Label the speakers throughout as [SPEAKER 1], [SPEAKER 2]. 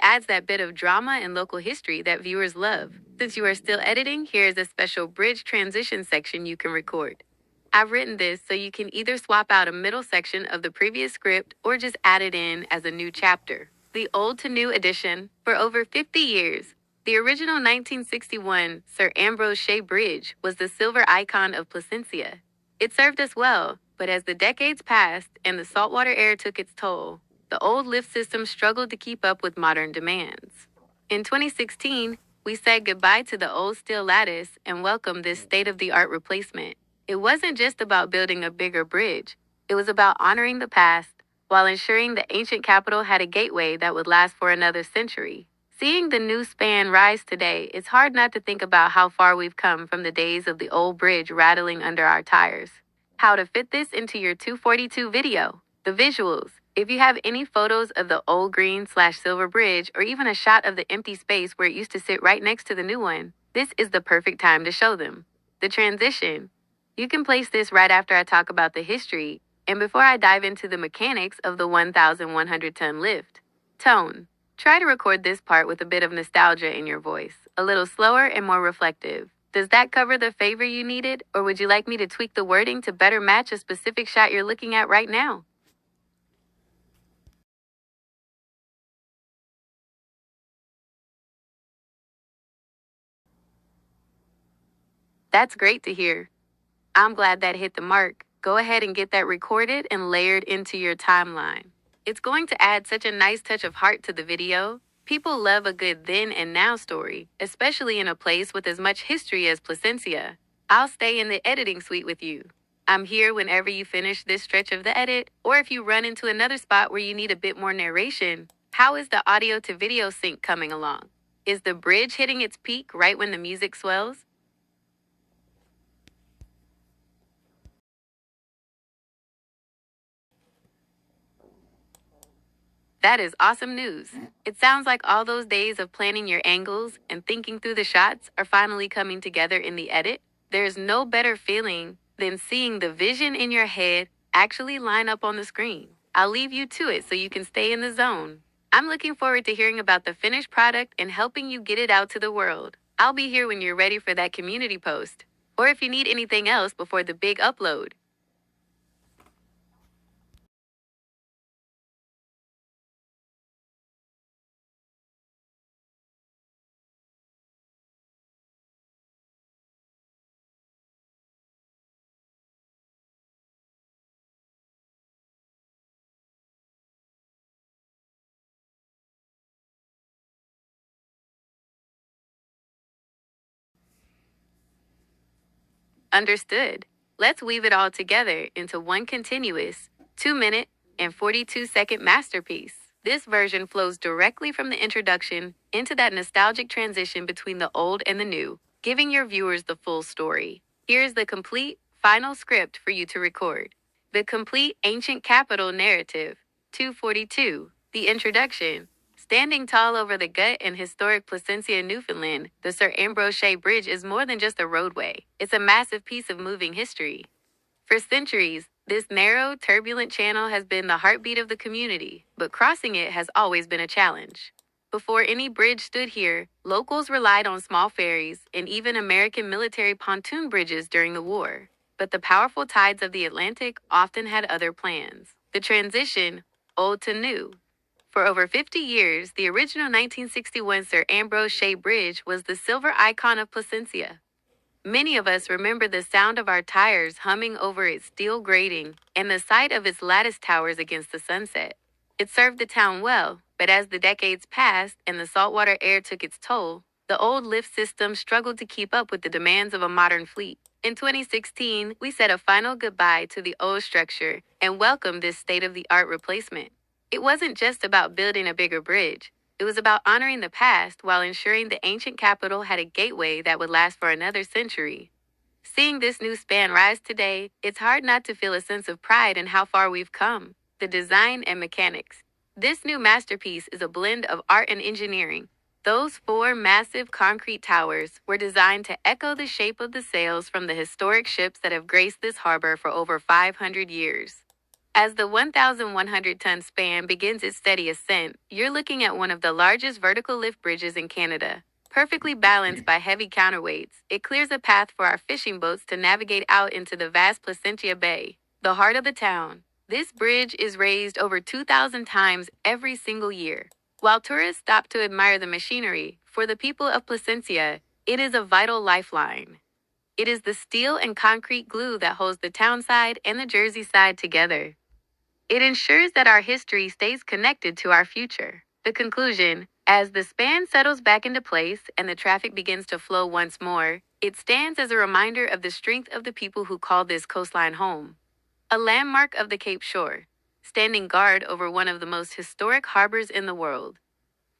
[SPEAKER 1] Adds that bit of drama and local history that viewers love. Since you are still editing, here is a special bridge transition section you can record. I've written this so you can either swap out a middle section of the previous script or just add it in as a new chapter. The Old to New Edition. For over 50 years, the original 1961 Sir Ambrose Shea Bridge was the silver icon of Placencia. It served us well, but as the decades passed and the saltwater air took its toll, the old lift system struggled to keep up with modern demands. In 2016, we said goodbye to the old steel lattice and welcomed this state-of-the-art replacement. It wasn't just about building a bigger bridge. It was about honoring the past while ensuring the ancient capital had a gateway that would last for another century. Seeing the new span rise today, it's hard not to think about how far we've come from the days of the old bridge rattling under our tires. How to fit this into your 242 video. The visuals. If you have any photos of the old green/silver bridge or even a shot of the empty space where it used to sit right next to the new one, this is the perfect time to show them. The transition. You can place this right after I talk about the history and before I dive into the mechanics of the 1,100-ton lift. Tone. Try to record this part with a bit of nostalgia in your voice, a little slower and more reflective. Does that cover the favor you needed, or would you like me to tweak the wording to better match a specific shot you're looking at right now? That's great to hear. I'm glad that hit the mark. Go ahead and get that recorded and layered into your timeline. It's going to add such a nice touch of heart to the video. People love a good then and now story, especially in a place with as much history as Placencia. I'll stay in the editing suite with you. I'm here whenever you finish this stretch of the edit, or if you run into another spot where you need a bit more narration. How is the audio to video sync coming along? Is the bridge hitting its peak right when the music swells? That is awesome news. It sounds like all those days of planning your angles and thinking through the shots are finally coming together in the edit. There's no better feeling than seeing the vision in your head actually line up on the screen. I'll leave you to it so you can stay in the zone. I'm looking forward to hearing about the finished product and helping you get it out to the world. I'll be here when you're ready for that community post, or if you need anything else before the big upload. Understood. Let's weave it all together into one continuous, 2-minute, and 42-second masterpiece. This version flows directly from the introduction into that nostalgic transition between the old and the new, giving your viewers the full story. Here's the complete, final script for you to record. The complete ancient capital narrative. 242. The introduction. Standing tall over the gut and historic Placencia, Newfoundland, the Sir Ambrose Shea Bridge is more than just a roadway. It's a massive piece of moving history. For centuries, this narrow, turbulent channel has been the heartbeat of the community, but crossing it has always been a challenge. Before any bridge stood here, locals relied on small ferries and even American military pontoon bridges during the war. But the powerful tides of the Atlantic often had other plans. The transition, old to new. For over 50 years, the original 1961 Sir Ambrose Shea Bridge was the silver icon of Placencia. Many of us remember the sound of our tires humming over its steel grating and the sight of its lattice towers against the sunset. It served the town well, but as the decades passed and the saltwater air took its toll, the old lift system struggled to keep up with the demands of a modern fleet. In 2016, we said a final goodbye to the old structure and welcomed this state-of-the-art replacement. It wasn't just about building a bigger bridge. It was about honoring the past while ensuring the ancient capital had a gateway that would last for another century. Seeing this new span rise today, it's hard not to feel a sense of pride in how far we've come. The design and mechanics. This new masterpiece is a blend of art and engineering. Those four massive concrete towers were designed to echo the shape of the sails from the historic ships that have graced this harbor for over 500 years. As the 1,100-ton span begins its steady ascent, you're looking at one of the largest vertical lift bridges in Canada. Perfectly balanced by heavy counterweights, it clears a path for our fishing boats to navigate out into the vast Placentia Bay, the heart of the town. This bridge is raised over 2,000 times every single year. While tourists stop to admire the machinery, for the people of Placentia, it is a vital lifeline. It is the steel and concrete glue that holds the town side and the Jersey side together. It ensures that our history stays connected to our future. The conclusion: as the span settles back into place and the traffic begins to flow once more, it stands as a reminder of the strength of the people who call this coastline home. A landmark of the Cape Shore, standing guard over one of the most historic harbors in the world.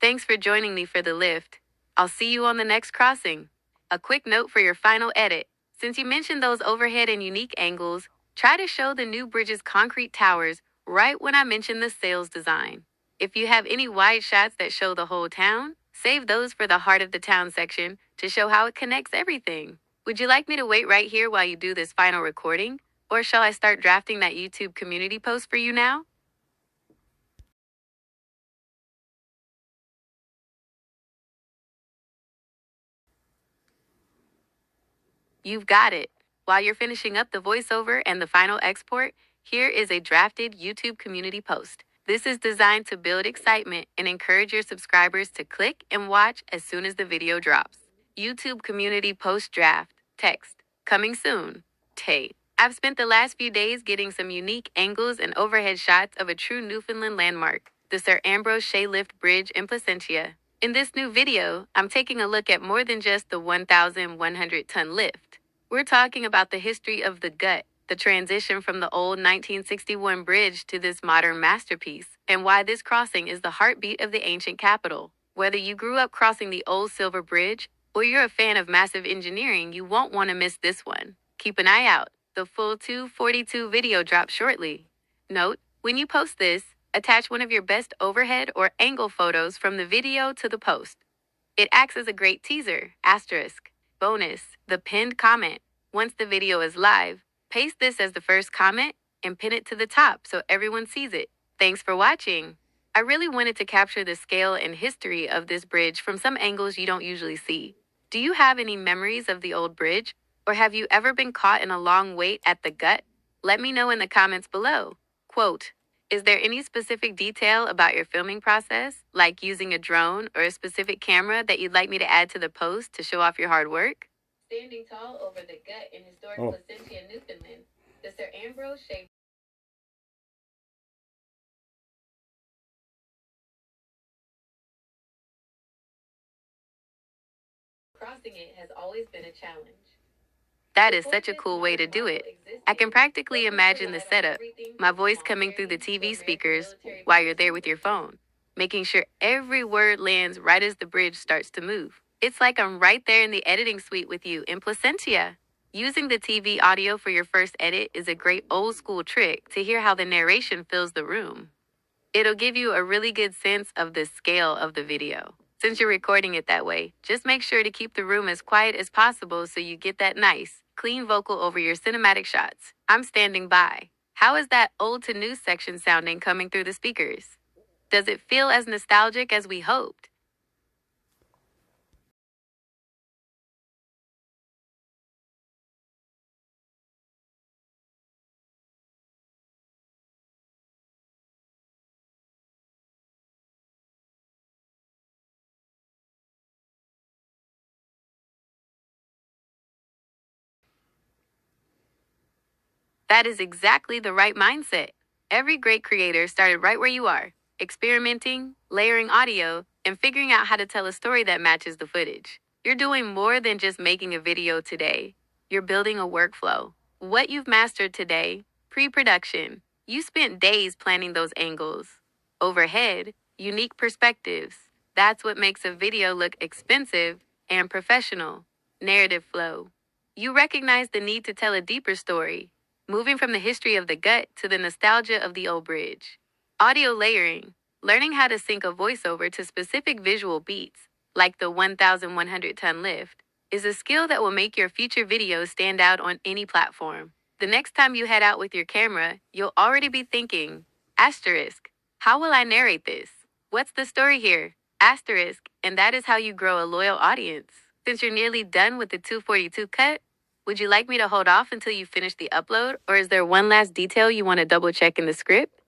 [SPEAKER 1] Thanks for joining me for the lift. I'll see you on the next crossing. A quick note for your final edit. Since you mentioned those overhead and unique angles, try to show the new bridge's concrete towers right when I mention the sails design. If you have any wide shots that show the whole town, save those for the heart of the town section to show how it connects everything. Would you like me to wait right here while you do this final recording? Or shall I start drafting that YouTube community post for you now? You've got it. While you're finishing up the voiceover and the final export, here is a drafted YouTube community post. This is designed to build excitement and encourage your subscribers to click and watch as soon as the video drops. YouTube community post draft. Text. Coming soon. Tay. I've spent the last few days getting some unique angles and overhead shots of a true Newfoundland landmark, the Sir Ambrose Shea Lift Bridge in Placentia. In this new video, I'm taking a look at more than just the 1,100-ton lift. We're talking about the history of the gut, the transition from the old 1961 bridge to this modern masterpiece, and why this crossing is the heartbeat of the ancient capital. Whether you grew up crossing the old Silver Bridge, or you're a fan of massive engineering, you won't want to miss this one. Keep an eye out. The full 242 video drops shortly. Note, when you post this, attach one of your best overhead or angle photos from the video to the post. It acts as a great teaser, asterisk. Bonus, the pinned comment. Once the video is live, paste this as the first comment and pin it to the top so everyone sees it. Thanks for watching. I really wanted to capture the scale and history of this bridge from some angles you don't usually see. Do you have any memories of the old bridge? Or have you ever been caught in a long wait at the gut? Let me know in the comments below. Quote, is there any specific detail about your filming process, like using a drone or a specific camera that you'd like me to add to the post to show off your hard work? Standing tall over the gut in historic Placentia, Newfoundland, the Sir Ambrose Shea crossing it has always been a challenge. That is such a cool way to do it. I can practically imagine the setup, my voice coming through the TV speakers while you're there with your phone, making sure every word lands right as the bridge starts to move. It's like I'm right there in the editing suite with you in Placentia. Using the TV audio for your first edit is a great old school trick to hear how the narration fills the room. It'll give you a really good sense of the scale of the video. Since you're recording it that way, just make sure to keep the room as quiet as possible so you get that nice, clean vocal over your cinematic shots. I'm standing by. How is that old to new section sounding coming through the speakers? Does it feel as nostalgic as we hoped? That is exactly the right mindset. Every great creator started right where you are, experimenting, layering audio, and figuring out how to tell a story that matches the footage. You're doing more than just making a video today. You're building a workflow. What you've mastered today, pre-production. You spent days planning those angles. Overhead, unique perspectives. That's what makes a video look expensive and professional. Narrative flow. You recognize the need to tell a deeper story, moving from the history of the gut to the nostalgia of the old bridge. Audio layering, learning how to sync a voiceover to specific visual beats, like the 1,100-ton lift, is a skill that will make your future videos stand out on any platform. The next time you head out with your camera, you'll already be thinking, asterisk, how will I narrate this? What's the story here? Asterisk, and that is how you grow a loyal audience. Since you're nearly done with the 242 cut, would you like me to hold off until you finish the upload, or is there one last detail you want to double check in the script?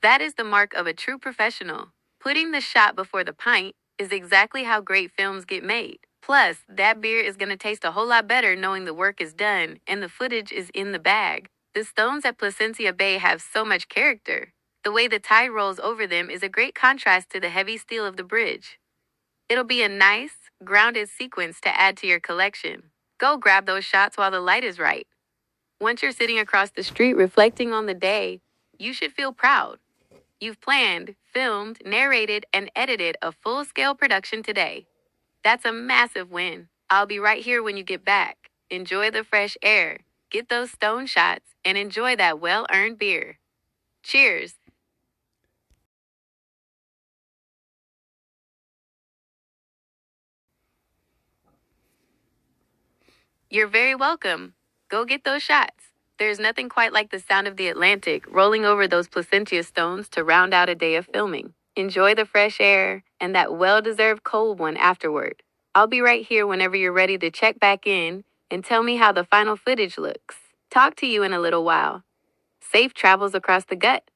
[SPEAKER 1] That is the mark of a true professional. Putting the shot before the pint is exactly how great films get made. Plus, that beer is going to taste a whole lot better knowing the work is done and the footage is in the bag. The stones at Placentia Bay have so much character. The way the tide rolls over them is a great contrast to the heavy steel of the bridge. It'll be a nice, grounded sequence to add to your collection. Go grab those shots while the light is right. Once you're sitting across the street reflecting on the day, you should feel proud. You've planned, filmed, narrated, and edited a full scale production today. That's a massive win. I'll be right here when you get back. Enjoy the fresh air, get those stone shots, and enjoy that well earned beer. Cheers. You're very welcome. Go get those shots. There's nothing quite like the sound of the Atlantic rolling over those Placentia stones to round out a day of filming. Enjoy the fresh air and that well deserved cold one afterward. I'll be right here whenever you're ready to check back in and tell me how the final footage looks. Talk to you in a little while. Safe travels across the gut.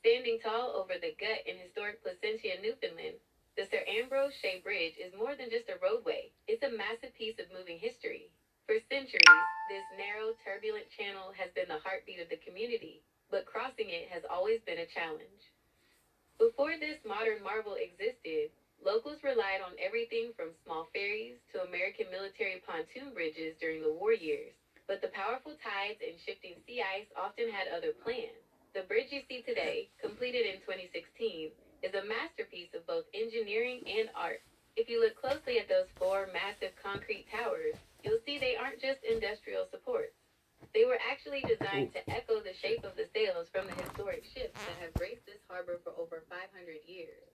[SPEAKER 1] Standing tall over the gut in historic Placentia, Newfoundland, the Sir Ambrose Shea Bridge is more than just a roadway. It's a massive piece of moving history. For centuries, this narrow, turbulent channel has been the heartbeat of the community, but crossing it has always been a challenge. Before this modern marvel existed, locals relied on everything from small ferries to American military pontoon bridges during the war years. But the powerful tides and shifting sea ice often had other plans. The bridge you see today, completed in 2016, is a masterpiece of both engineering and art. If you look closely at those four massive concrete towers, you'll see they aren't just industrial supports. They were actually designed to echo the shape of the sails from the historic ships that have graced this harbor for over 500 years.